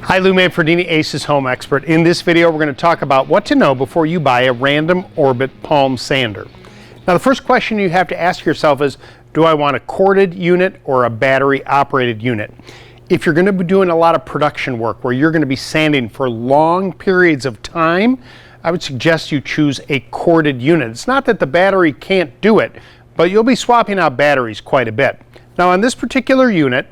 Hi, Lou Manfredini, Ace's Home Expert. In this video, we're going to talk about what to know before you buy a random orbit palm sander. Now, the first question you have to ask yourself is, do I want a corded unit or a battery operated unit? If you're going to be doing a lot of production work where you're going to be sanding for long periods of time, I would suggest you choose a corded unit. It's not that the battery can't do it, but you'll be swapping out batteries quite a bit. Now, on this particular unit,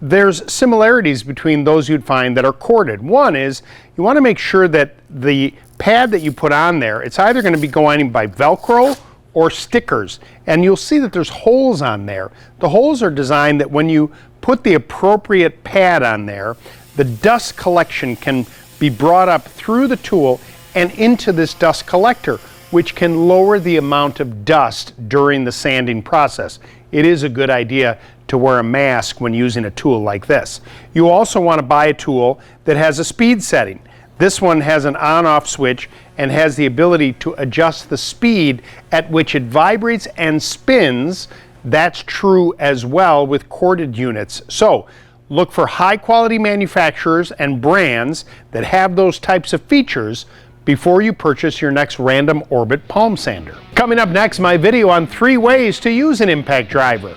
there's similarities between those you'd find that are corded. One is you want to make sure that the pad that you put on there, it's either going to be going by Velcro or stickers. And you'll see that there's holes on there. The holes are designed that when you put the appropriate pad on there, the dust collection can be brought up through the tool and into this dust collector, which can lower the amount of dust during the sanding process. It is a good idea to wear a mask when using a tool like this. You also want to buy a tool that has a speed setting. This one has an on-off switch and has the ability to adjust the speed at which it vibrates and spins. That's true as well with corded units. So look for high-quality manufacturers and brands that have those types of features before you purchase your next random orbit palm sander. Coming up next, my video on 3 ways to use an impact driver.